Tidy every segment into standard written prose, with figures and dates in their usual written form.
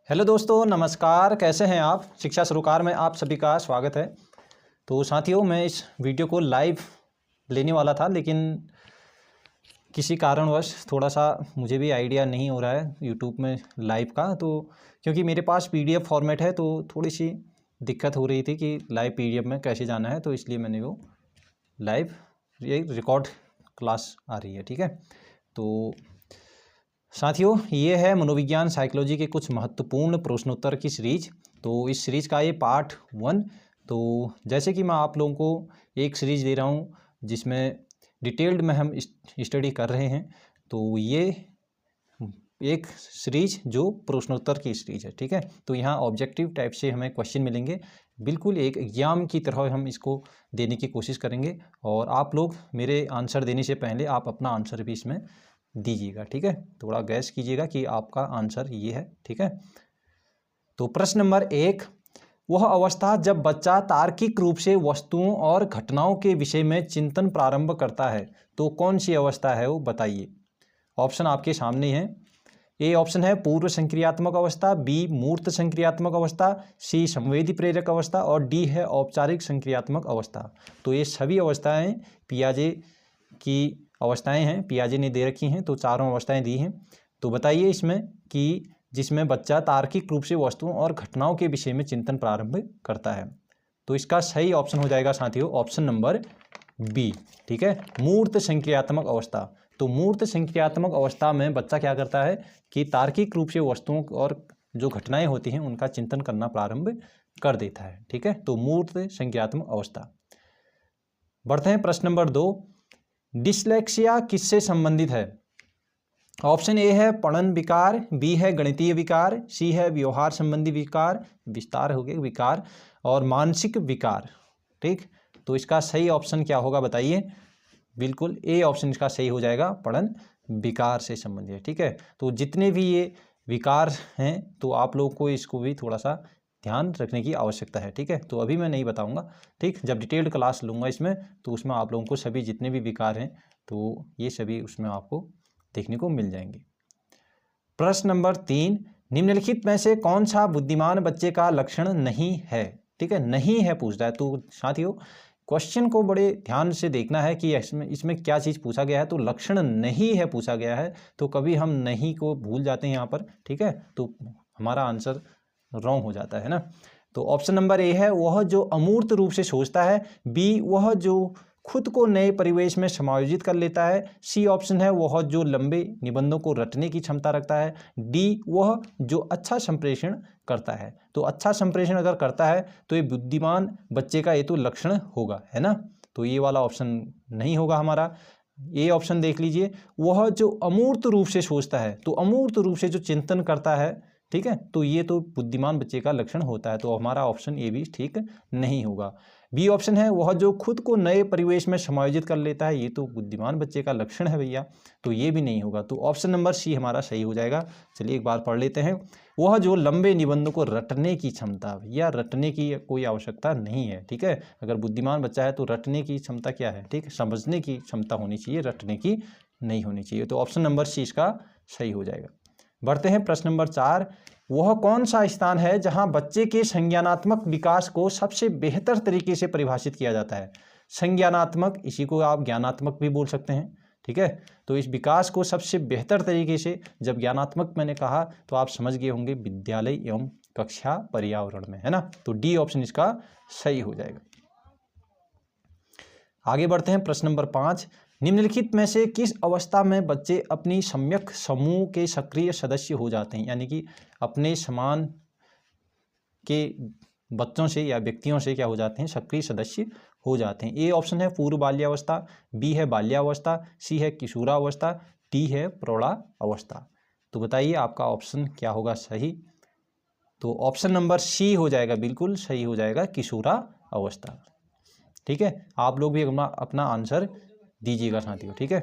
Hello दोस्तों, नमस्कार। कैसे हैं आप? शिक्षा सरोकार में आप सभी का स्वागत है। तो साथियों, मैं इस वीडियो को लाइव लेने वाला था, लेकिन किसी कारणवश थोड़ा सा मुझे भी आइडिया नहीं हो रहा है यूट्यूब में लाइव का। तो क्योंकि मेरे पास पीडीएफ फॉर्मेट है, तो थोड़ी सी दिक्कत हो रही थी कि लाइव पीडीएफ में कैसे जाना है, तो इसलिए मैंने वो लाइव ये रिकॉर्ड क्लास आ रही है। ठीक है, तो साथियों, ये है मनोविज्ञान साइकोलॉजी के कुछ महत्वपूर्ण प्रश्नोत्तर की सीरीज। तो इस सीरीज का ये पार्ट 1। तो जैसे कि मैं आप लोगों को एक सीरीज दे रहा हूँ जिसमें डिटेल्ड में हम स्टडी कर रहे हैं। तो ये एक सीरीज जो प्रश्नोत्तर की सीरीज है। ठीक है, तो यहाँ ऑब्जेक्टिव टाइप से हमें क्वेश्चन मिलेंगे, बिल्कुल एक एग्जाम की तरह हम इसको देने की कोशिश करेंगे। और आप लोग मेरे आंसर देने से पहले आप अपना आंसर भी इसमें दीजिएगा। ठीक है, थोड़ा गैस कीजिएगा कि आपका आंसर ये है। ठीक है, तो प्रश्न नंबर 1, वह अवस्था जब बच्चा तार्किक रूप से वस्तुओं और घटनाओं के विषय में चिंतन प्रारंभ करता है, तो कौन सी अवस्था है वो बताइए। ऑप्शन आपके सामने है। ए ऑप्शन है पूर्व संक्रियात्मक अवस्था, बी मूर्त संक्रियात्मक अवस्था, सी संवेदी प्रेरक अवस्था और डी है औपचारिक संक्रियात्मक अवस्था। तो ये सभी अवस्थाएं पियाजे की अवस्थाएं हैं, पियाजे ने दे रखी हैं। तो चारों अवस्थाएं दी हैं। तो बताइए इसमें कि जिसमें बच्चा तार्किक रूप से वस्तुओं और घटनाओं के विषय में चिंतन प्रारंभ करता है, तो इसका सही ऑप्शन हो जाएगा साथियों ऑप्शन नंबर बी। ठीक है, मूर्त संक्रियात्मक अवस्था। तो मूर्त संक्रियात्मक अवस्था में बच्चा क्या करता है कि तार्किक रूप से वस्तुओं और जो घटनाएं होती हैं उनका चिंतन करना प्रारंभ कर देता है। ठीक है, तो मूर्त संक्रियात्मक अवस्था। बढ़ते हैं प्रश्न नंबर 2, डिस्लेक्सिया किससे संबंधित है। ऑप्शन ए है पठन विकार, बी है गणितीय विकार, सी है व्यवहार संबंधी विकार, विस्तार हो गया विकार, और मानसिक विकार। ठीक, तो इसका सही ऑप्शन क्या होगा बताइए। बिल्कुल ए ऑप्शन इसका सही हो जाएगा, पठन विकार से संबंधित है। ठीक है, तो जितने भी ये विकार हैं तो आप लोगों को इसको भी थोड़ा सा ध्यान रखने की आवश्यकता है। ठीक है, तो अभी मैं नहीं बताऊंगा। ठीक, जब डिटेल्ड क्लास लूँगा इसमें तो उसमें आप लोगों को सभी जितने भी विकार हैं तो ये सभी उसमें आपको देखने को मिल जाएंगे। प्रश्न नंबर 3, निम्नलिखित में से कौन सा बुद्धिमान बच्चे का लक्षण नहीं है। ठीक है, नहीं है पूछ रहा है। तो साथियों, क्वेश्चन को बड़े ध्यान से देखना है कि इसमें क्या चीज़ पूछा गया है। तो लक्षण नहीं है पूछा गया है, तो कभी हम नहीं को भूल जाते हैं यहाँ पर। ठीक है, तो हमारा आंसर रॉन्ग हो जाता है ना। तो ऑप्शन नंबर ए है वह जो अमूर्त रूप से सोचता है, बी वह जो खुद को नए परिवेश में समायोजित कर लेता है, सी ऑप्शन है वह जो लंबे निबंधों को रटने की क्षमता रखता है, डी वह जो अच्छा संप्रेषण करता है। तो अच्छा संप्रेषण अगर करता है तो ये बुद्धिमान बच्चे का ये तो लक्षण होगा, है ना। तो ये वाला ऑप्शन नहीं होगा हमारा। ये ऑप्शन देख लीजिए, वह जो अमूर्त रूप से सोचता है, तो अमूर्त रूप से जो चिंतन करता है, ठीक है, तो ये तो बुद्धिमान बच्चे का लक्षण होता है। तो हमारा ऑप्शन ए भी ठीक नहीं होगा। बी ऑप्शन है वह जो खुद को नए परिवेश में समायोजित कर लेता है, ये तो बुद्धिमान बच्चे का लक्षण है भैया, तो ये भी नहीं होगा। तो ऑप्शन नंबर सी हमारा सही हो जाएगा। चलिए एक बार पढ़ लेते हैं। वह जो लंबे निबंधों को रटने की क्षमता, भैया रटने की कोई आवश्यकता नहीं है। ठीक है, अगर बुद्धिमान बच्चा है तो रटने की क्षमता क्या है, ठीक है, समझने की क्षमता होनी चाहिए, रटने की नहीं होनी चाहिए। तो ऑप्शन नंबर सी इसका सही हो जाएगा। बढ़ते हैं प्रश्न नंबर 4, वह कौन सा स्थान है जहां बच्चे के संज्ञानात्मक विकास को सबसे बेहतर तरीके से परिभाषित किया जाता है। संज्ञानात्मक, इसी को आप ज्ञानात्मक भी बोल सकते हैं। ठीक है, तो इस विकास को सबसे बेहतर तरीके से, जब ज्ञानात्मक मैंने कहा तो आप समझ गए होंगे विद्यालय एवं कक्षा पर्यावरण में, है ना। तो डी ऑप्शन इसका सही हो जाएगा। आगे बढ़ते हैं प्रश्न नंबर 5, निम्नलिखित में से किस अवस्था में बच्चे अपनी सम्यक समूह के सक्रिय सदस्य हो जाते हैं, यानी कि अपने समान के बच्चों से या व्यक्तियों से क्या हो जाते हैं, सक्रिय सदस्य हो जाते हैं। ए ऑप्शन है पूर्व बाल्यावस्था, बी है बाल्यावस्था, सी है किशोरावस्था, डी है प्रौढ़ावस्था। तो बताइए आपका ऑप्शन क्या होगा सही। तो ऑप्शन नंबर सी हो जाएगा, बिल्कुल सही हो जाएगा, किशोरावस्था। ठीक है, आप लोग भी अपना आंसर दीजिएगा साथियों। ठीक है,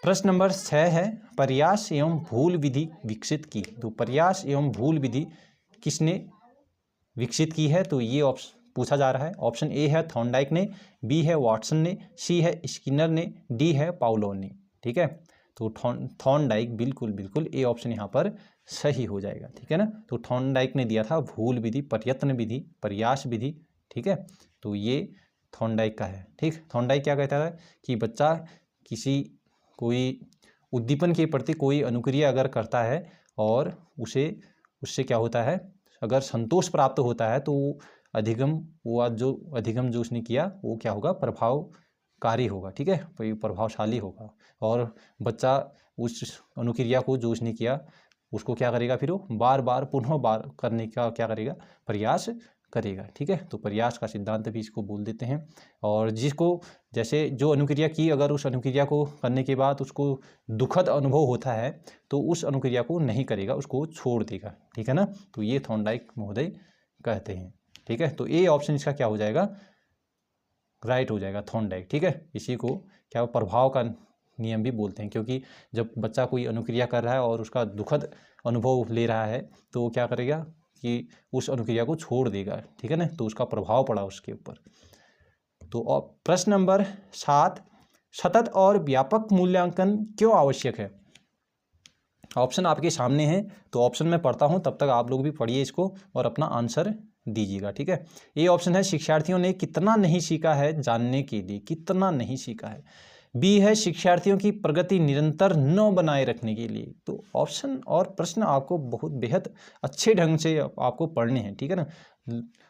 प्रश्न नंबर 6 है प्रयास एवं भूल विधि विकसित की। तो प्रयास एवं भूल विधि किसने विकसित की है, तो ये ऑप्शन पूछा जा रहा है। ऑप्शन ए है थॉर्नडाइक ने, बी है वाटसन ने, सी है स्किनर ने, डी है पाउलोव ने। ठीक है, तो थॉर्नडाइक, बिल्कुल बिल्कुल ए ऑप्शन यहाँ पर सही हो जाएगा। ठीक है ना। तो थॉर्नडाइक ने दिया था भूल विधि, प्रयत्न विधि, प्रयास विधि। ठीक है, तो ये थॉर्नडाइक का है। ठीक, थॉर्नडाइक क्या कहता है कि बच्चा किसी कोई उद्दीपन के प्रति कोई अनुक्रिया अगर करता है और उससे क्या होता है, अगर संतोष प्राप्त होता है तो वो अधिगम जो उसने किया वो क्या होगा, प्रभावकारी होगा। ठीक है, प्रभावशाली होगा। और बच्चा उस अनुक्रिया को जो उसने किया उसको क्या करेगा, फिर वो बार बार पुनः बार करने का क्या करेगा, प्रयास करेगा। ठीक है, तो प्रयास का सिद्धांत भी इसको बोल देते हैं। और जिसको जैसे जो अनुक्रिया की, अगर उस अनुक्रिया को करने के बाद उसको दुखद अनुभव होता है तो उस अनुक्रिया को नहीं करेगा, उसको छोड़ देगा। ठीक है ना, तो ये थॉर्नडाइक महोदय कहते हैं। ठीक है, तो ए ऑप्शन इसका क्या हो जाएगा, राइट हो जाएगा, थॉर्नडाइक। ठीक है, इसी को क्या प्रभाव का नियम भी बोलते हैं, क्योंकि जब बच्चा कोई अनुक्रिया कर रहा है और उसका दुखद अनुभव ले रहा है तो वो क्या करेगा कि उस अनुक्रिया को छोड़ देगा। ठीक है ना, तो उसका प्रभाव पड़ा उसके ऊपर। तो प्रश्न नंबर 7, सतत और व्यापक मूल्यांकन क्यों आवश्यक है। ऑप्शन आपके सामने है, तो ऑप्शन में पढ़ता हूं, तब तक आप लोग भी पढ़िए इसको और अपना आंसर दीजिएगा। ठीक है, ये ऑप्शन है शिक्षार्थियों ने कितना नहीं सीखा है जानने के लिए, कितना नहीं सीखा है। बी है शिक्षार्थियों की प्रगति निरंतर न बनाए रखने के लिए। तो ऑप्शन और प्रश्न आपको बहुत बेहद अच्छे ढंग से आपको पढ़ने हैं। ठीक है ना,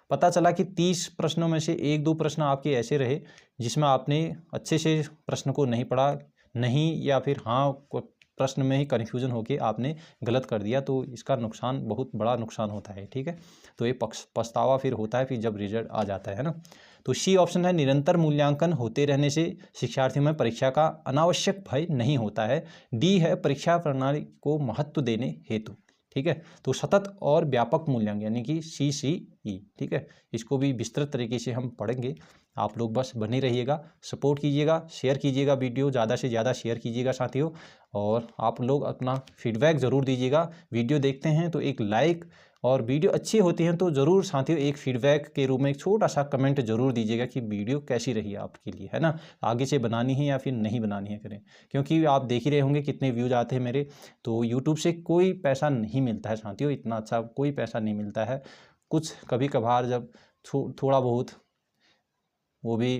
पता चला कि 30 प्रश्नों में से 1-2 प्रश्न आपके ऐसे रहे जिसमें आपने अच्छे से प्रश्न को नहीं पढ़ा, नहीं या फिर हाँ प्रश्न में ही कन्फ्यूजन होके आपने गलत कर दिया, तो इसका नुकसान, बहुत बड़ा नुकसान होता है। ठीक है, तो ये पछतावा फिर होता है फिर जब रिजल्ट आ जाता है ना। तो सी ऑप्शन है निरंतर मूल्यांकन होते रहने से शिक्षार्थियों में परीक्षा का अनावश्यक भय नहीं होता है। डी है परीक्षा प्रणाली को महत्व देने हेतु। ठीक है, तो सतत और व्यापक मूल्यांकन यानी कि CCE। ठीक है, इसको भी विस्तृत तरीके से हम पढ़ेंगे। आप लोग बस बने रहिएगा, सपोर्ट कीजिएगा, शेयर कीजिएगा, वीडियो ज़्यादा से ज़्यादा शेयर कीजिएगा साथियों। और आप लोग अपना फीडबैक ज़रूर दीजिएगा। वीडियो देखते हैं तो एक लाइक, और वीडियो अच्छी होती हैं तो ज़रूर साथियों एक फीडबैक के रूप में एक छोटा सा कमेंट जरूर दीजिएगा कि वीडियो कैसी रही आपके लिए, है ना, आगे से बनानी है या फिर नहीं बनानी है करें। क्योंकि आप देख ही रहे होंगे कितने व्यूज़ आते हैं मेरे, तो यूट्यूब से कोई पैसा नहीं मिलता है साथियों, इतना अच्छा कोई पैसा नहीं मिलता है। कुछ कभी कभार जब थोड़ा बहुत, वो भी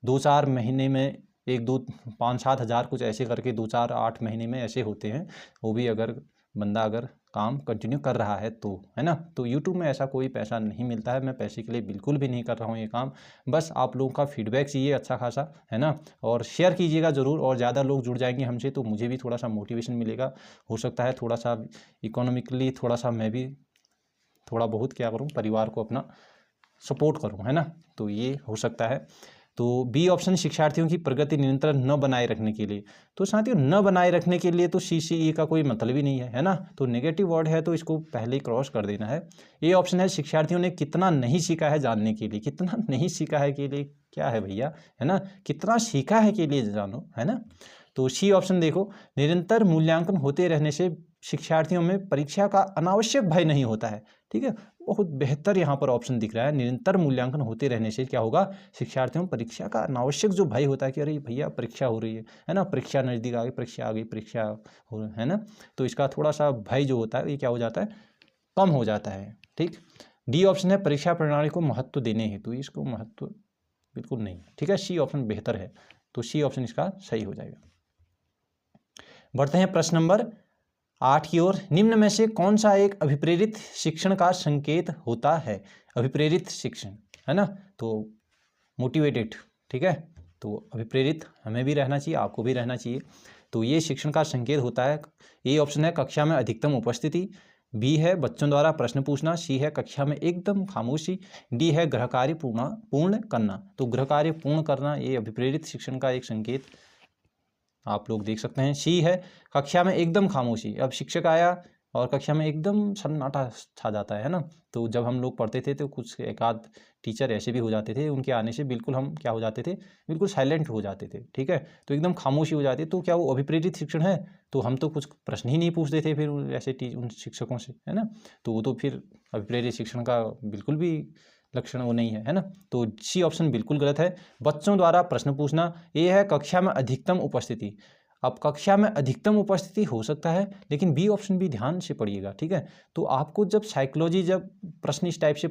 2-4 महीने में 1-2 5-7 हज़ार कुछ ऐसे करके 2-4-8 महीने में ऐसे होते हैं, वो भी अगर बंदा अगर काम कंटिन्यू कर रहा है तो, है ना। तो यूट्यूब में ऐसा कोई पैसा नहीं मिलता है, मैं पैसे के लिए बिल्कुल भी नहीं कर रहा हूँ ये काम, बस आप लोगों का फीडबैक चाहिए अच्छा खासा, है ना। और शेयर कीजिएगा ज़रूर, और ज़्यादा लोग जुड़ जाएंगे हमसे तो मुझे भी थोड़ा सा मोटिवेशन मिलेगा, हो सकता है थोड़ा सा इकोनॉमिकली थोड़ा सा मैं भी थोड़ा बहुत क्या करूँ, परिवार को अपना सपोर्ट करूँ, है ना। तो ये हो सकता है। तो बी ऑप्शन शिक्षार्थियों की प्रगति निरंतर न बनाए रखने के लिए। तो साथियों न बनाए रखने के लिए तो CCE का कोई मतलब ही नहीं है ना, तो नेगेटिव वर्ड है तो इसको पहले ही क्रॉस कर देना है। ए ऑप्शन है शिक्षार्थियों ने कितना नहीं सीखा है जानने के लिए। कितना नहीं सीखा है के लिए क्या है भैया, है ना, कितना सीखा है के लिए जानो, है ना। तो सी ऑप्शन देखो, निरंतर मूल्यांकन होते रहने से शिक्षार्थियों में परीक्षा का अनावश्यक भय नहीं होता है। ठीक है, बहुत बेहतर यहाँ पर ऑप्शन दिख रहा है, निरंतर मूल्यांकन होते रहने से क्या होगा, शिक्षार्थियों में परीक्षा का अनावश्यक जो भय होता है कि अरे भैया परीक्षा हो रही है ना, परीक्षा नज़दीक आ गई, परीक्षा आ गई, परीक्षा हो, है ना, तो इसका थोड़ा सा भय जो होता है ये क्या हो जाता है, कम हो जाता है। ठीक, डी ऑप्शन है परीक्षा प्रणाली को महत्व देने हेतु, इसको महत्व बिल्कुल नहीं। ठीक है, सी ऑप्शन बेहतर है, तो सी ऑप्शन इसका सही हो जाएगा। बढ़ते हैं प्रश्न नंबर 8 की ओर। निम्न में से कौन सा एक अभिप्रेरित शिक्षण का संकेत होता है। अभिप्रेरित शिक्षण, है ना, तो मोटिवेटेड। ठीक है, तो अभिप्रेरित हमें भी रहना चाहिए, आपको भी रहना चाहिए। तो ये शिक्षण का संकेत होता है। ए ऑप्शन है कक्षा में अधिकतम उपस्थिति, बी है बच्चों द्वारा प्रश्न पूछना, सी है कक्षा में एकदम खामोशी, डी है गृह कार्य पूर्ण करना। तो गृह कार्य पूर्ण करना ये अभिप्रेरित शिक्षण का एक संकेत आप लोग देख सकते हैं। सी है कक्षा में एकदम खामोशी, अब शिक्षक आया और कक्षा में एकदम सन्नाटा छा जाता है ना। तो जब हम लोग पढ़ते थे तो कुछ एक आध टीचर ऐसे भी हो जाते थे, उनके आने से बिल्कुल हम क्या हो जाते थे, बिल्कुल साइलेंट हो जाते थे। ठीक है, तो एकदम खामोशी हो जाती है, तो क्या वो अभिप्रेरित शिक्षण है। तो हम तो कुछ प्रश्न ही नहीं पूछते थे फिर ऐसे उन शिक्षकों से, है ना, तो वो तो फिर अभिप्रेरित शिक्षण का बिल्कुल भी लक्षण वो नहीं है, है ना। तो सी ऑप्शन बिल्कुल गलत है, बच्चों द्वारा प्रश्न पूछना। ये है कक्षा में अधिकतम उपस्थिति। अब कक्षा में अधिकतम उपस्थिति हो सकता है, लेकिन बी ऑप्शन भी ध्यान से पढ़िएगा, ठीक है। तो आपको जब साइकोलॉजी, जब प्रश्न इस टाइप से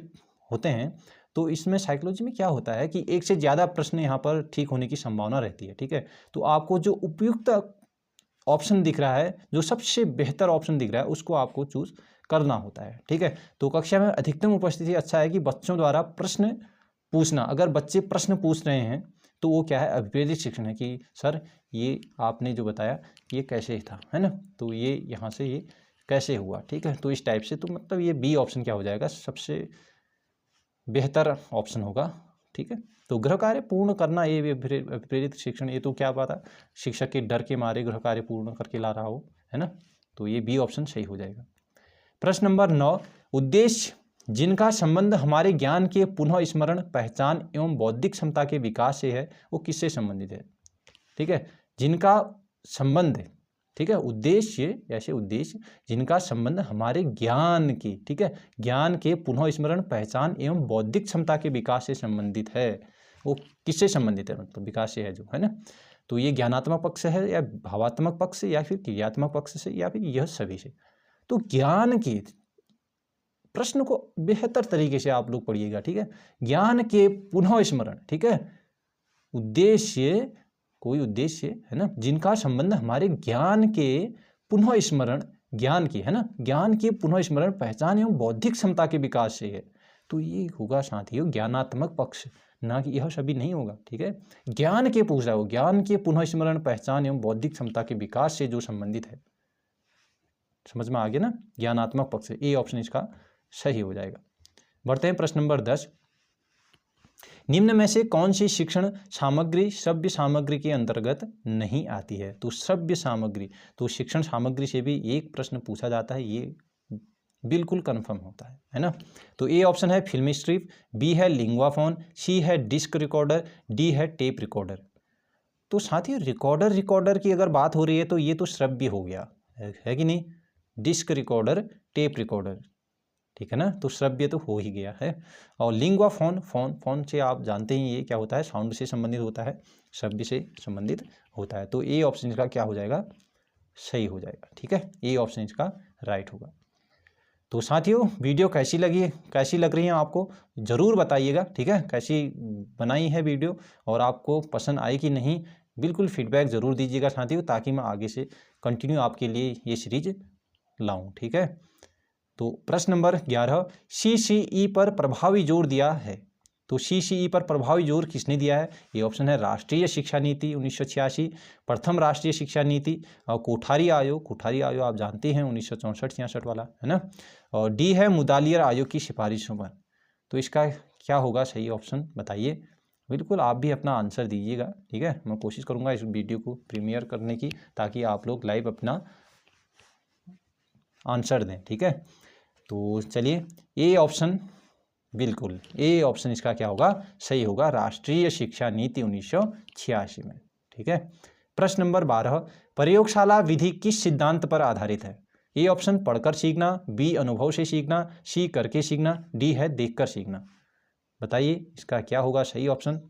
होते हैं तो इसमें साइकोलॉजी में क्या होता है कि एक से ज़्यादा प्रश्न यहाँ पर ठीक होने की संभावना रहती है, ठीक है। तो आपको जो उपयुक्त ऑप्शन दिख रहा है, जो सबसे बेहतर ऑप्शन दिख रहा है, उसको आपको चूज करना होता है, ठीक है। तो कक्षा में अधिकतम उपस्थिति अच्छा है कि बच्चों द्वारा प्रश्न पूछना। अगर बच्चे प्रश्न पूछ रहे हैं तो वो क्या है, अभिप्रेरित शिक्षण है कि सर ये आपने जो बताया ये कैसे था, है ना, तो ये यहाँ से ये कैसे हुआ, ठीक है। तो इस टाइप से, तो मतलब ये बी ऑप्शन क्या हो जाएगा, सबसे बेहतर ऑप्शन होगा, ठीक है। तो गृह कार्य पूर्ण करना, ये अभिप्रेरित शिक्षण, ये तो क्या बात है, शिक्षक के डर के मारे गृह कार्य पूर्ण करके ला रहा हो, है ना, तो ये बी ऑप्शन सही हो जाएगा। प्रश्न नंबर 9, उद्देश्य जिनका संबंध हमारे ज्ञान के पुनः स्मरण, पहचान एवं बौद्धिक क्षमता के विकास से है, वो किससे संबंधित है, ठीक है। जिनका संबंध, ठीक है, उद्देश्य, ऐसे उद्देश्य जिनका संबंध हमारे ज्ञान की, ठीक है, ज्ञान के पुनः स्मरण, पहचान एवं बौद्धिक क्षमता के विकास से संबंधित है, वो किससे संबंधित है, मतलब विकास से है जो, है ना। तो ये ज्ञानात्मक पक्ष से है, या भावात्मक पक्ष से, या फिर क्रियात्मक पक्ष से, या फिर यह सभी से। तो ज्ञान के प्रश्न को बेहतर तरीके से आप लोग पढ़िएगा, ठीक है। ज्ञान के पुनः स्मरण, ठीक है, उद्देश्य, कोई उद्देश्य है ना, जिनका संबंध हमारे ज्ञान के पुनः स्मरण, ज्ञान की, है ना, ज्ञान के पुनः स्मरण, पहचान एवं बौद्धिक क्षमता के विकास से है, तो ये होगा साथियों ज्ञानात्मक पक्ष, ना कि यह सभी नहीं होगा, ठीक है। ज्ञान के पूछ रहा हो, ज्ञान के पुनः स्मरण, पहचान एवं बौद्धिक क्षमता के विकास से जो संबंधित है, समझ में आ गया ना, ज्ञानात्मक पक्ष, ए ऑप्शन इसका सही हो जाएगा। बढ़ते हैं प्रश्न नंबर 10, निम्न में से कौन सी शिक्षण सामग्री श्रव्य सामग्री के अंतर्गत नहीं आती है। तो श्रव्य सामग्री, तो शिक्षण सामग्री से भी एक प्रश्न पूछा जाता है, ये बिल्कुल कंफर्म होता है ना। तो ए ऑप्शन है फिल्मी स्ट्रिप, बी है लिंग्वाफोन, सी है डिस्क रिकॉर्डर, डी है टेप रिकॉर्डर। तो साथियों रिकॉर्डर की अगर बात हो रही है तो ये तो श्रव्य हो गया, है कि नहीं, डिस्क रिकॉर्डर, टेप रिकॉर्डर, ठीक है ना, तो श्रव्य तो हो ही गया है। और लिंग्वा फोन से आप जानते हैं ये क्या होता है, साउंड से संबंधित होता है, श्रव्य से संबंधित होता है। तो ए ऑप्शन इसका क्या हो जाएगा, सही हो जाएगा, ठीक है, ए ऑप्शन इसका राइट होगा। तो साथियों वीडियो कैसी लग रही है आपको ज़रूर बताइएगा, ठीक है, कैसी बनाई है वीडियो और आपको पसंद आई कि नहीं, बिल्कुल फीडबैक ज़रूर दीजिएगा साथियों, ताकि मैं आगे से कंटिन्यू आपके लिए ये सीरीज लाऊं, ठीक है। तो प्रश्न नंबर 11, CCE पर प्रभावी जोर दिया है। तो CCE पर प्रभावी जोर किसने दिया है, ये ऑप्शन है राष्ट्रीय शिक्षा नीति 1986, प्रथम राष्ट्रीय शिक्षा नीति, और कोठारी आयोग आप जानते हैं 1964-66 वाला, है ना, और डी है मुदालियर आयोग की सिफारिशों पर। तो इसका क्या होगा सही ऑप्शन बताइए, बिल्कुल आप भी अपना आंसर दीजिएगा, ठीक है। मैं कोशिश करूँगा इस वीडियो को प्रीमियर करने की, ताकि आप लोग लाइव अपना आंसर दें, ठीक है। तो चलिए ए ऑप्शन, बिल्कुल ए ऑप्शन इसका क्या होगा, सही होगा, राष्ट्रीय शिक्षा नीति 1986 में, ठीक है। प्रश्न नंबर 12, प्रयोगशाला विधि किस सिद्धांत पर आधारित है। ए ऑप्शन पढ़कर सीखना, बी अनुभव से सीखना, सी करके सीखना, डी है देखकर सीखना। बताइए इसका क्या होगा सही ऑप्शन।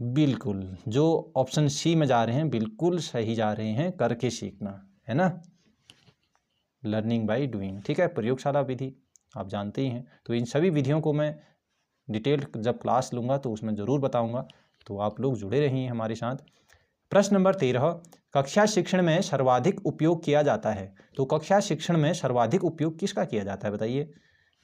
बिल्कुल जो ऑप्शन सी में जा रहे हैं बिल्कुल सही जा रहे हैं, करके सीखना, है ना, लर्निंग बाय डूइंग, ठीक है। प्रयोगशाला विधि आप जानते ही हैं, तो इन सभी विधियों को मैं डिटेल जब क्लास लूँगा तो उसमें ज़रूर बताऊँगा, तो आप लोग जुड़े रहिए हमारे साथ। प्रश्न नंबर 13, कक्षा शिक्षण में सर्वाधिक उपयोग किया जाता है। तो कक्षा शिक्षण में सर्वाधिक उपयोग किसका किया जाता है बताइए।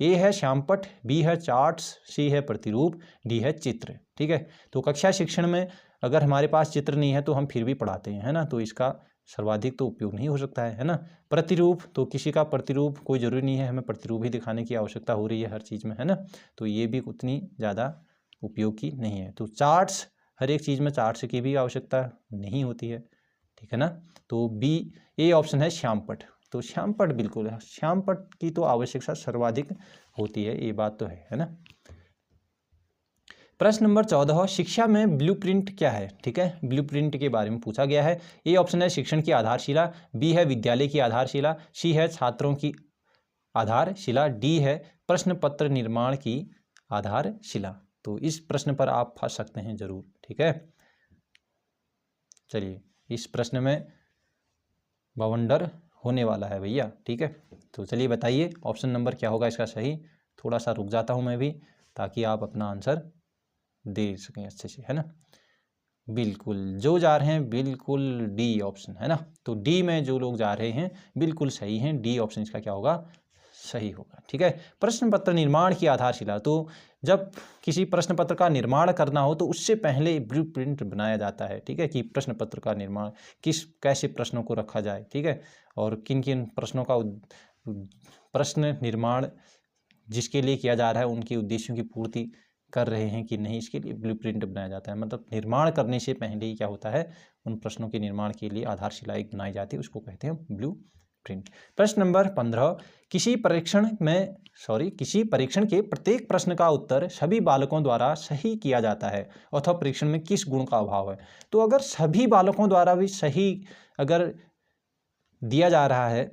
ए है श्यामपट्ट, बी है चार्ट्स, सी है प्रतिरूप, डी है चित्र, ठीक है। तो कक्षा शिक्षण में अगर हमारे पास चित्र नहीं है तो हम फिर भी पढ़ाते हैं, है ना, तो इसका सर्वाधिक तो उपयोग नहीं हो सकता है ना। प्रतिरूप, तो किसी का प्रतिरूप कोई ज़रूरी नहीं है, हमें प्रतिरूप ही दिखाने की आवश्यकता हो रही है हर चीज़ में, है ना, तो ये भी उतनी ज़्यादा उपयोग की नहीं है। तो चार्ट्स, हर एक चीज़ में चार्ट्स की भी आवश्यकता नहीं होती है, ठीक है ना। तो बी, ए ऑप्शन है श्यामपट्ट, तो श्यामपट्ट बिल्कुल है, श्यामपट्ट की तो आवश्यकता सर्वाधिक होती है, ये बात तो है ना। प्रश्न नंबर 14, शिक्षा में ब्लूप्रिंट क्या है, ठीक है, ब्लूप्रिंट के बारे में पूछा गया है। ए ऑप्शन है शिक्षण की आधारशिला, बी है विद्यालय की आधारशिला, सी है छात्रों की आधारशिला, डी है प्रश्न पत्र निर्माण की आधारशिला। तो इस प्रश्न पर आप फंस सकते हैं जरूर, ठीक है। चलिए इस प्रश्न में बवंडर होने वाला है भैया, ठीक है। तो चलिए बताइए ऑप्शन नंबर क्या होगा इसका सही। थोड़ा सा रुक जाता हूँ मैं भी, ताकि आप अपना आंसर दे सकें अच्छे से, है ना। बिल्कुल जो जा रहे हैं बिल्कुल डी ऑप्शन, है ना। तो डी में जो लोग जा रहे हैं बिल्कुल सही हैं, डी ऑप्शन इसका क्या होगा, सही होगा, ठीक है। प्रश्न पत्र निर्माण की आधारशिला, तो जब किसी प्रश्न पत्र का निर्माण करना हो तो उससे पहले ब्लूप्रिंट बनाया जाता है, ठीक है, कि प्रश्न पत्र का निर्माण कैसे प्रश्नों को रखा जाए, ठीक है, और किन किन प्रश्नों का प्रश्न निर्माण जिसके लिए किया जा रहा है उनके उद्देश्यों की पूर्ति कर रहे हैं कि नहीं, इसके लिए ब्लूप्रिंट बनाया जाता है। मतलब निर्माण करने से पहले ही क्या होता है, उन प्रश्नों के निर्माण के लिए आधारशिला एक बनाई जाती है, उसको कहते हैं ब्लूप्रिंट। प्रश्न नंबर 15, किसी परीक्षण के प्रत्येक प्रश्न का उत्तर सभी बालकों द्वारा सही किया जाता है अथवा परीक्षण में किस गुण का अभाव है। तो अगर सभी बालकों द्वारा भी सही अगर दिया जा रहा है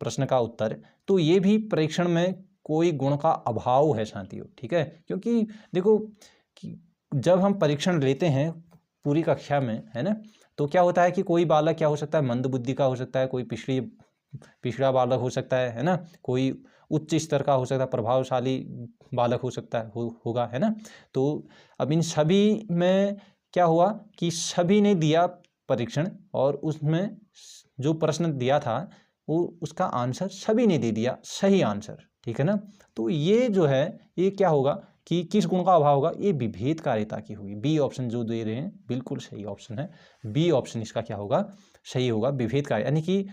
प्रश्न का उत्तर, तो ये भी परीक्षण में कोई गुण का अभाव है साथियों, ठीक है। क्योंकि देखो कि जब हम परीक्षण लेते हैं पूरी कक्षा में, है ना, तो क्या होता है कि कोई बालक क्या हो सकता है, मंदबुद्धि का हो सकता है, कोई पिछड़ा बालक हो सकता है ना, कोई उच्च स्तर का हो सकता है, प्रभावशाली बालक हो सकता है होगा, है ना। तो अब इन सभी में क्या हुआ कि सभी ने दिया परीक्षण, और उसमें जो प्रश्न दिया था वो उसका आंसर सभी ने दे दिया सही आंसर, ठीक है ना। तो ये जो है ये क्या होगा कि किस गुण का अभाव होगा, ये विभेदकारिता की होगी। बी ऑप्शन जो दे रहे हैं बिल्कुल सही ऑप्शन है, बी ऑप्शन इसका क्या होगा, सही होगा, विभेदकारी, यानी कि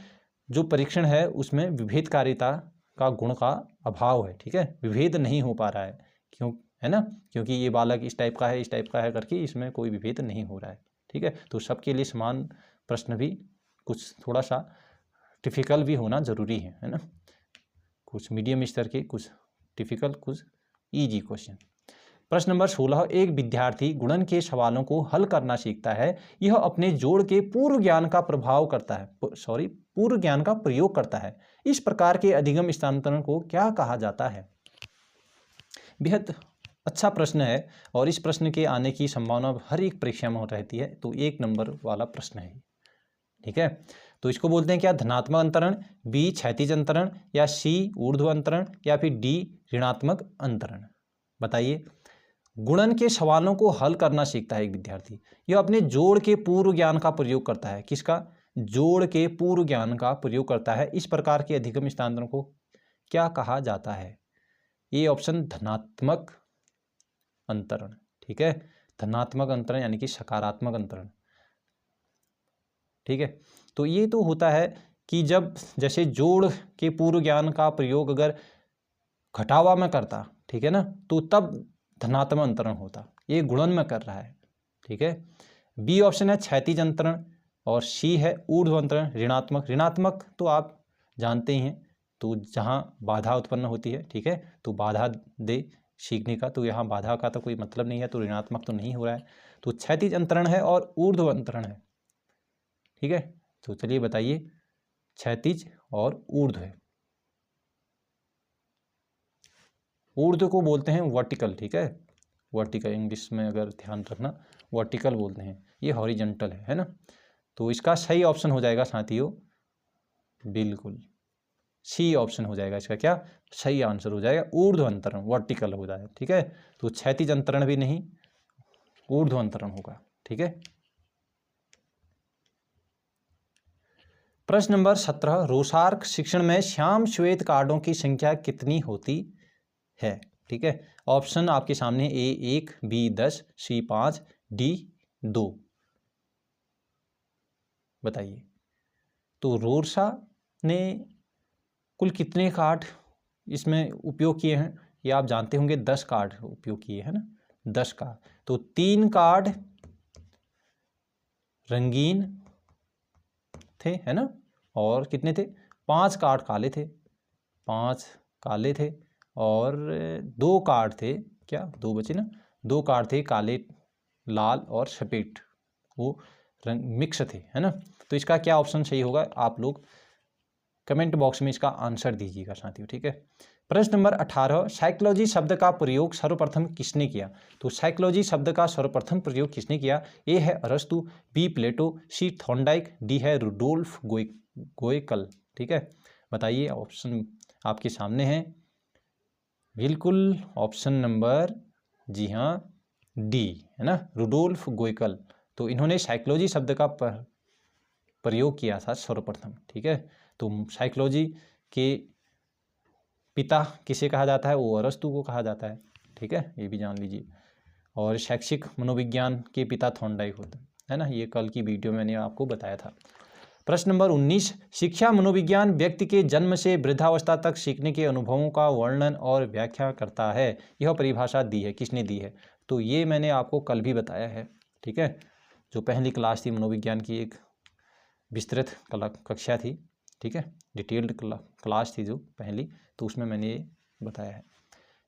जो परीक्षण है उसमें विभेदकारिता का गुण का अभाव है, ठीक है, विभेद नहीं हो पा रहा है, क्यों, है ना, क्योंकि ये बालक इस टाइप का है इस टाइप का है करके इसमें कोई विभेद नहीं हो रहा है, ठीक है। तो सबके लिए समान प्रश्न भी कुछ थोड़ा सा टिपिकल भी होना ज़रूरी है ना, कुछ मीडियम स्तर के, कुछ टिपिकल, कुछ इजी क्वेश्चन। प्रश्न नंबर 16, एक विद्यार्थी गुणन के सवालों को हल करना सीखता है, यह अपने जोड़ के पूर्व ज्ञान का पूर्व ज्ञान का प्रयोग करता है, इस प्रकार के अधिगम स्थानांतरण को क्या कहा जाता है। बेहद अच्छा प्रश्न है, और इस प्रश्न के आने की संभावना हर एक परीक्षा में रहती है, तो 1 नंबर वाला प्रश्न है, ठीक है। तो इसको बोलते हैं क्या, धनात्मक अंतरण, बी क्षैतिज अंतरण, या सी ऊर्ध्व अंतरण, या फिर डी ऋणात्मक अंतरण। बताइए। गुणन के सवालों को हल करना सीखता है एक विद्यार्थी, यह अपने जोड़ के पूर्व ज्ञान का प्रयोग करता है, किसका, जोड़ के पूर्व ज्ञान का प्रयोग करता है, इस प्रकार के अधिगम स्थानांतरण को क्या कहा जाता है। ये ऑप्शन धनात्मक अंतरण, ठीक है, धनात्मक अंतरण यानी कि सकारात्मक अंतरण, ठीक है। तो ये तो होता है कि जब जैसे जोड़ के पूर्व ज्ञान का प्रयोग अगर घटावा में करता, ठीक है ना, तो तब धनात्मक अंतरण होता, ये गुणन में कर रहा है, ठीक है। बी ऑप्शन है क्षैतिज अंतरण, और सी है ऊर्ध्व अंतरण ऋणात्मक। ऋणात्मक तो आप जानते ही हैं, तो जहाँ बाधा उत्पन्न होती है, ठीक है, तो बाधा दे सीखने का, तो यहाँ बाधा का तो कोई मतलब नहीं है, तो ऋणात्मक तो नहीं हो रहा है, तो क्षैतिज अंतरण है और ऊर्ध्व अंतरण है, ठीक है। तो चलिए बताइए, क्षैतिज और ऊर्ध्व है, ऊर्ध्व को बोलते हैं वर्टिकल, ठीक है, वर्टिकल इंग्लिश में अगर ध्यान रखना वर्टिकल बोलते हैं, ये हॉरिजॉन्टल है ना। तो इसका सही ऑप्शन हो जाएगा साथियों, बिल्कुल सी ऑप्शन हो जाएगा इसका, क्या सही आंसर हो जाएगा, ऊर्ध्व अंतरण, वर्टिकल हो जाएगा, ठीक है। तो क्षैतिज अंतरण भी नहीं, ऊर्ध्व अंतरण होगा, ठीक है। प्रश्न नंबर 17, रोसार्क शिक्षण में श्याम श्वेत कार्डों की संख्या कितनी होती है, ठीक है। ऑप्शन आपके सामने, ए 1, बी 10, सी 5, डी 2। बताइए। तो रोरसा ने कुल कितने कार्ड इसमें उपयोग किए हैं, ये आप जानते होंगे, 10 कार्ड उपयोग किए हैं ना, 10 कार्ड। तो 3 कार्ड रंगीन थे, है ना, और कितने थे, 5 कार्ड काले थे, 5 काले थे, और 2 कार्ड थे, क्या 2 बचे ना, 2 कार्ड थे काले, लाल और सफेद, वो रंग मिक्स थे, है ना। तो इसका क्या ऑप्शन सही होगा, आप लोग कमेंट बॉक्स में इसका आंसर दीजिएगा साथियों, ठीक है। प्रश्न नंबर 18, साइकोलॉजी शब्द का प्रयोग सर्वप्रथम किसने किया? तो साइकोलॉजी शब्द का सर्वप्रथम प्रयोग किसने किया? ए है अरस्तु, बी प्लेटो, सी थॉर्नडाइक, डी है रुडोल्फ गोएकल, ठीक है। बताइए, ऑप्शन आपके सामने है। बिल्कुल ऑप्शन नंबर, जी हाँ, डी है ना, रुडोल्फ गोएकल। तो इन्होंने साइकोलॉजी शब्द का प्रयोग किया था सर्वप्रथम, ठीक है। तो साइकोलॉजी के पिता किसे कहा जाता है? वो अरस्तु को कहा जाता है, ठीक है, ये भी जान लीजिए। और शैक्षिक मनोविज्ञान के पिता थॉर्नडाइक होते हैं, है ना, ये कल की वीडियो मैंने आपको बताया था। प्रश्न नंबर 19, शिक्षा मनोविज्ञान व्यक्ति के जन्म से वृद्धावस्था तक सीखने के अनुभवों का वर्णन और व्याख्या करता है। यह परिभाषा दी है, किसने दी है? तो ये मैंने आपको कल भी बताया है, ठीक है। जो पहली क्लास थी मनोविज्ञान की, एक विस्तृत कक्षा थी, ठीक है, डिटेल्ड क्लास थी जो पहली, तो उसमें मैंने ये बताया है।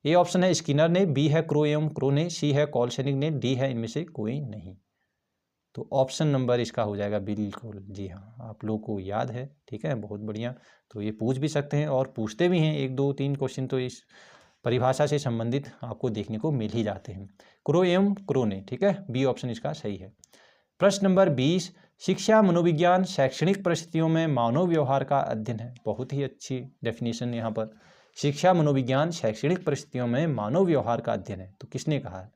ए ऑप्शन है स्किनर ने, बी है क्रो एवं क्रो ने, सी है कॉलसेनिक ने, डी है इनमें से कोई नहीं। तो ऑप्शन नंबर इसका हो जाएगा बिल्कुल, जी हाँ, आप लोगों को याद है, ठीक है, बहुत बढ़िया। तो ये पूछ भी सकते हैं और पूछते भी हैं, 1 2 3 क्वेश्चन तो इस परिभाषा से संबंधित आपको देखने को मिल ही जाते हैं। क्रो एवं क्रो ने, ठीक है, बी ऑप्शन इसका सही है। प्रश्न नंबर 20, शिक्षा मनोविज्ञान शैक्षणिक परिस्थितियों में मानव व्यवहार का अध्ययन है। बहुत ही अच्छी डेफिनेशन यहाँ पर, शिक्षा मनोविज्ञान शैक्षणिक परिस्थितियों में मानव व्यवहार का अध्ययन है। तो किसने कहा है?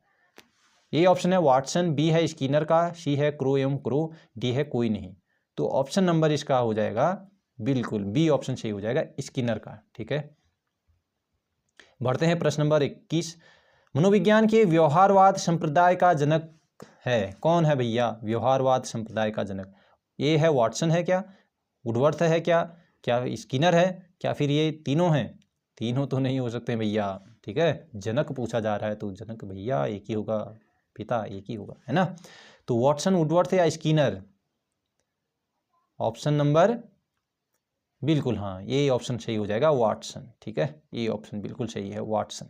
ए ऑप्शन है वाटसन, बी है स्किनर का, सी है क्रो एवं क्रो, डी है कोई नहीं। तो ऑप्शन नंबर इसका हो जाएगा बिल्कुल बी ऑप्शन सही हो जाएगा, स्किनर का, ठीक है। बढ़ते हैं प्रश्न नंबर 21, मनोविज्ञान के व्यवहारवाद संप्रदाय का जनक है। कौन है भैया व्यवहारवाद संप्रदाय का जनक? ये है वाटसन है क्या, वुडवर्थ है क्या स्किनर है, क्या फिर ये तीनों हैं? तीनों तो नहीं हो सकते भैया, ठीक है, जनक पूछा जा रहा है तो जनक भैया एक ही होगा, पिता एक ही होगा, है ना। तो वाटसन, वुडवर्थ या स्किनर? ऑप्शन नंबर बिल्कुल हाँ, ये ऑप्शन सही हो जाएगा, वाटसन, ठीक है, ये ऑप्शन बिल्कुल सही है, वाटसन।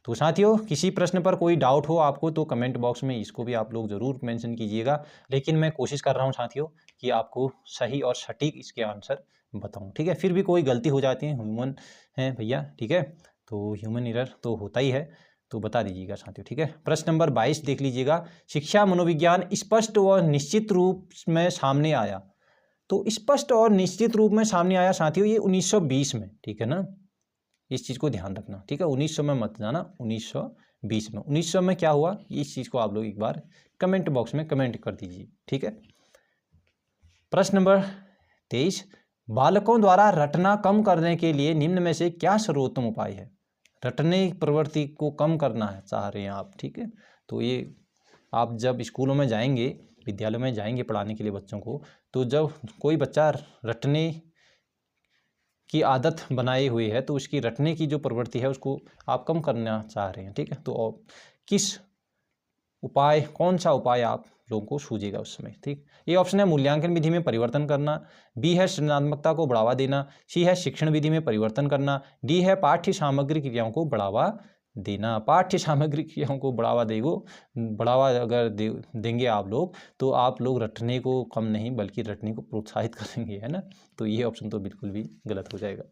तो साथियों, किसी प्रश्न पर कोई डाउट हो आपको तो कमेंट बॉक्स में इसको भी आप लोग ज़रूर मेंशन कीजिएगा, लेकिन मैं कोशिश कर रहा हूँ साथियों कि आपको सही और सटीक इसके आंसर बताऊँ, ठीक है। फिर भी कोई गलती हो जाती है, ह्यूमन है भैया, ठीक है, तो ह्यूमन एरर तो होता ही है, तो बता दीजिएगा साथियों, ठीक है। प्रश्न नंबर 22 देख लीजिएगा, शिक्षा मनोविज्ञान स्पष्ट व निश्चित रूप में सामने आया। तो स्पष्ट और निश्चित रूप में सामने आया साथियों ये 1920 में, ठीक है ना, इस चीज़ को ध्यान रखना, ठीक है। 1900 में मत जाना, 1920 में। 1900 में क्या हुआ, इस चीज़ को आप लोग एक बार कमेंट बॉक्स में कमेंट कर दीजिए, ठीक है। प्रश्न नंबर 23, बालकों द्वारा रटना कम करने के लिए निम्न में से क्या सर्वोत्तम उपाय है? रटने की प्रवृत्ति को कम करना है चाह रहे हैं आप, ठीक है। तो ये आप जब स्कूलों में जाएंगे, विद्यालयों में जाएंगे पढ़ाने के लिए बच्चों को, तो जब कोई बच्चा रटने की आदत बनाई हुई है तो उसकी रटने की जो प्रवृत्ति है उसको आप कम करना चाह रहे हैं, ठीक है। तो किस उपाय, कौन सा उपाय आप लोगों को सूझेगा उस समय, ठीक। ये ऑप्शन है मूल्यांकन विधि में परिवर्तन करना, बी है सृजनात्मकता को बढ़ावा देना, सी है शिक्षण विधि में परिवर्तन करना, डी है पाठ्य सामग्री क्रियाओं को बढ़ावा देना। पाठ्य सामग्री क्रियाओं को बढ़ावा अगर देंगे आप लोग तो आप लोग रटने को कम नहीं बल्कि रटने को प्रोत्साहित करेंगे, है ना। तो ये ऑप्शन तो बिल्कुल भी गलत हो जाएगा।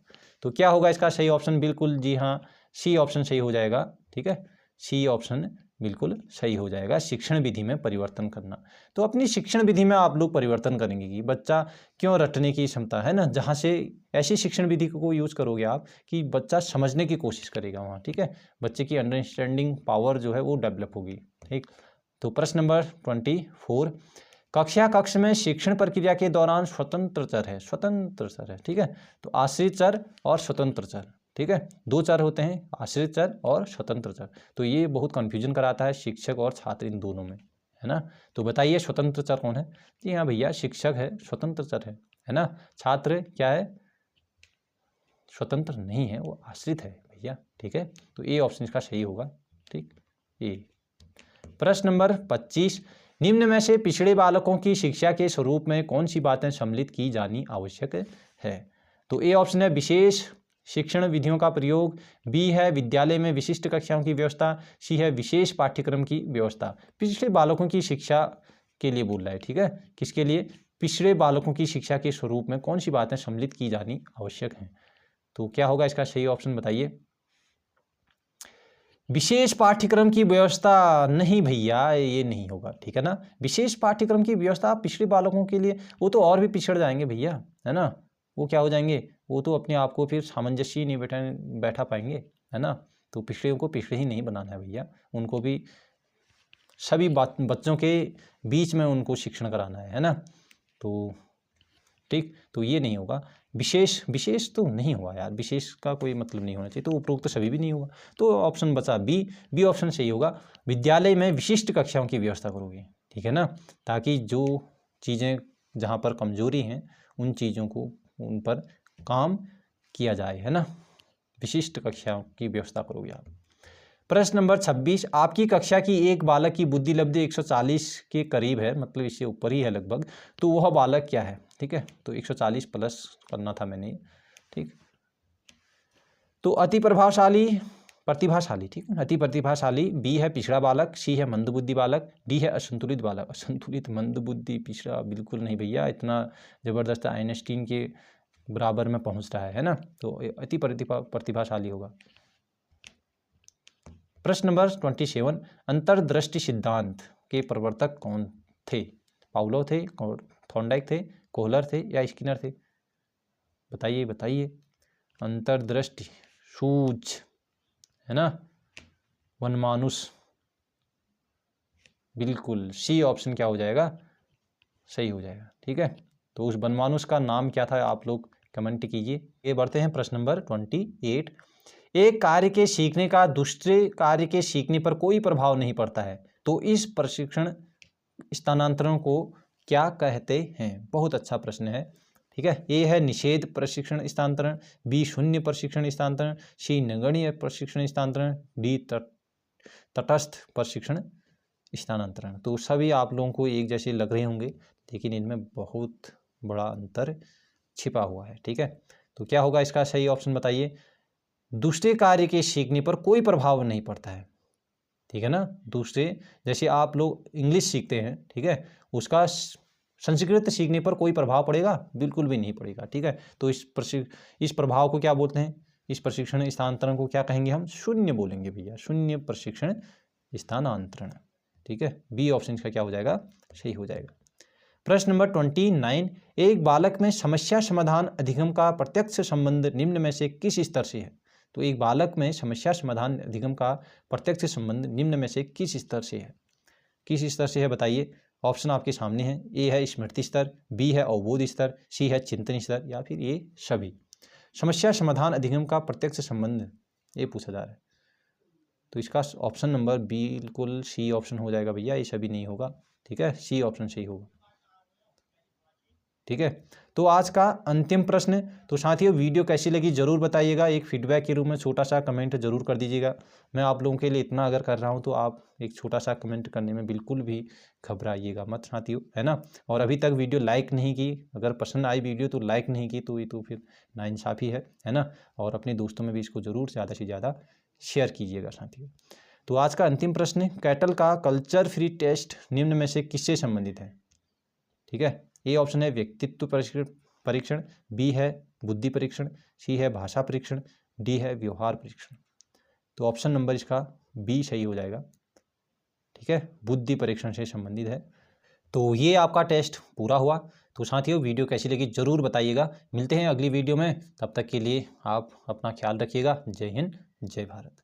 तो क्या होगा इसका सही ऑप्शन? बिल्कुल जी हाँ, सी ऑप्शन सही हो जाएगा, ठीक है, सी ऑप्शन बिल्कुल सही हो जाएगा, शिक्षण विधि में परिवर्तन करना। तो अपनी शिक्षण विधि में आप लोग परिवर्तन करेंगे कि बच्चा क्यों रटने की क्षमता है ना, जहाँ से ऐसी शिक्षण विधि को यूज़ करोगे आप कि बच्चा समझने की कोशिश करेगा वहाँ, ठीक है, बच्चे की अंडरस्टैंडिंग पावर जो है वो डेवलप होगी, ठीक। तो प्रश्न नंबर 24, कक्ष में शिक्षण प्रक्रिया के दौरान स्वतंत्र चर है, ठीक है। तो आश्रित चर और स्वतंत्र चर, ठीक है, 2 चर होते हैं, आश्रित चर और स्वतंत्र चर। तो ये बहुत कन्फ्यूजन कराता है शिक्षक और छात्र इन दोनों में, है ना। तो बताइए स्वतंत्र चर कौन है? जी हाँ भैया, शिक्षक है, स्वतंत्र चर है ना। छात्र क्या है? स्वतंत्र नहीं है, वो आश्रित है भैया, ठीक है। तो ए ऑप्शन इसका सही होगा, ठीक, ए। प्रश्न नंबर 25, निम्न में से पिछड़े बालकों की शिक्षा के स्वरूप में कौन सी बातें सम्मिलित की जानी आवश्यक है? तो ए ऑप्शन है विशेष शिक्षण विधियों का प्रयोग, बी है विद्यालय में विशिष्ट कक्षाओं की व्यवस्था, सी है विशेष पाठ्यक्रम की व्यवस्था। पिछड़े बालकों की शिक्षा के लिए बोल रहा है, ठीक है, किसके लिए? पिछड़े बालकों की शिक्षा के स्वरूप में कौन सी बातें सम्मिलित की जानी आवश्यक हैं? तो क्या होगा इसका सही ऑप्शन बताइए। विशेष पाठ्यक्रम की व्यवस्था नहीं भैया, ये नहीं होगा, ठीक है ना। विशेष पाठ्यक्रम की व्यवस्था पिछड़े बालकों के लिए, वो तो और भी पिछड़ जाएंगे भैया, है ना। वो क्या हो जाएंगे, वो तो अपने आप को फिर सामंजस्य ही नहीं बैठा पाएंगे, है ना। तो पिछड़े को पिछड़े ही नहीं बनाना है भैया, उनको भी सभी बच्चों के बीच में उनको शिक्षण कराना है ना। तो ठीक, तो ये नहीं होगा। विशेष तो नहीं हुआ यार, विशेष का कोई मतलब नहीं होना चाहिए, तो उपरोक्त सभी भी नहीं होगा। तो ऑप्शन बचा बी ऑप्शन सही होगा। विद्यालय में विशिष्ट कक्षाओं की व्यवस्था करोगे, ठीक है ना, ताकि जो चीज़ें जहाँ पर कमजोरी हैं उन चीज़ों को उन पर काम किया जाए, है ना। विशिष्ट कक्षाओं की व्यवस्था करोगे आप। प्रश्न नंबर 26, आपकी कक्षा की एक बालक की बुद्धि लब्धि 140 के करीब है, मतलब इससे ऊपर ही है लगभग, तो वह बालक क्या है, ठीक है। तो 140 प्लस करना था मैंने, ठीक। तो अति प्रतिभाशाली, ठीक है, अति प्रतिभाशाली। बी है पिछड़ा बालक, सी है मंदबुद्धि बालक, डी है असंतुलित बालक। असंतुलित, मंदबुद्धि, पिछड़ा, बिल्कुल नहीं भैया, इतना जबरदस्त आइंस्टीन के बराबर में पहुंच रहा है ना। तो अति प्रतिभाशाली होगा। प्रश्न नंबर 27, अंतर्दृष्टि सिद्धांत के प्रवर्तक कौन थे? पावलोव थे, थॉर्नडाइक थे, कोहलर थे या स्किनर थे? बताइए। अंतर्दृष्टि, सूझ, है ना, वनमानुष, बिल्कुल सी ऑप्शन क्या हो जाएगा, सही हो जाएगा, ठीक है। तो उस वनमानुष का नाम क्या था, आप लोग कमेंट कीजिए। ये बढ़ते हैं प्रश्न नंबर 28, एक कार्य के सीखने का दूसरे कार्य के सीखने पर कोई प्रभाव नहीं पड़ता है, तो इस प्रशिक्षण स्थानांतरण को क्या कहते हैं? बहुत अच्छा प्रश्न है, ठीक है। ए है निषेध प्रशिक्षण स्थानांतरण, बी शून्य प्रशिक्षण स्थानांतरण, सी नगण्य प्रशिक्षण स्थानांतरण, डी तटस्थ प्रशिक्षण स्थानांतरण। तो सभी आप लोगों को एक जैसे लग रहे होंगे, लेकिन इनमें बहुत बड़ा अंतर छिपा हुआ है, ठीक है। तो क्या होगा इसका सही ऑप्शन बताइए। दूसरे कार्य के सीखने पर कोई प्रभाव नहीं पड़ता है, ठीक है ना। दूसरे, जैसे आप लोग इंग्लिश सीखते हैं, ठीक है, उसका संस्कृत सीखने पर कोई प्रभाव पड़ेगा? बिल्कुल भी नहीं पड़ेगा, ठीक है। तो इस प्रभाव को क्या बोलते हैं, इस प्रशिक्षण स्थानांतरण को क्या कहेंगे हम? शून्य बोलेंगे भैया, शून्य प्रशिक्षण स्थानांतरण, ठीक है। बी ऑप्शन का क्या हो जाएगा, सही हो जाएगा। प्रश्न नंबर 29, एक बालक में समस्या समाधान अधिगम का प्रत्यक्ष संबंध निम्न में से किस स्तर से है? तो एक बालक में समस्या समाधान अधिगम का प्रत्यक्ष संबंध निम्न में से किस स्तर से है? किस स्तर से है बताइए। ऑप्शन आपके सामने है। ए है स्मृति स्तर, बी है अवबोध स्तर, सी है चिंतन स्तर, या फिर ये सभी। समस्या समाधान अधिगम का प्रत्यक्ष संबंध ये पूछा जा रहा है, तो इसका ऑप्शन नंबर बिल्कुल सी ऑप्शन हो जाएगा भैया, ये सभी नहीं होगा, ठीक है। सी ऑप्शन सही होगा, ठीक है। तो आज का अंतिम प्रश्न। तो साथियों, वीडियो कैसी लगी जरूर बताइएगा, एक फीडबैक के रूप में छोटा सा कमेंट जरूर कर दीजिएगा। मैं आप लोगों के लिए इतना अगर कर रहा हूं तो आप एक छोटा सा कमेंट करने में बिल्कुल भी घबराइएगा मत साथियों, है ना। और अभी तक वीडियो लाइक नहीं की, अगर पसंद आई वीडियो तो लाइक नहीं की, तो ये तो फिर नाइंसाफ़ी है ना। और अपने दोस्तों में भी इसको ज़रूर ज़्यादा से ज़्यादा शेयर कीजिएगा साथियों। तो आज का अंतिम प्रश्न, कैटल का कल्चर फ्री टेस्ट निम्न में से किससे संबंधित है? ठीक है, ए ऑप्शन है व्यक्तित्व परीक्षण, बी है बुद्धि परीक्षण, सी है भाषा परीक्षण, डी है व्यवहार परीक्षण। तो ऑप्शन नंबर इसका बी सही हो जाएगा, ठीक है, बुद्धि परीक्षण से संबंधित है। तो ये आपका टेस्ट पूरा हुआ। तो साथियों, वीडियो कैसी लगी जरूर बताइएगा। मिलते हैं अगली वीडियो में, तब तक के लिए आप अपना ख्याल रखिएगा। जय हिंद, जय भारत।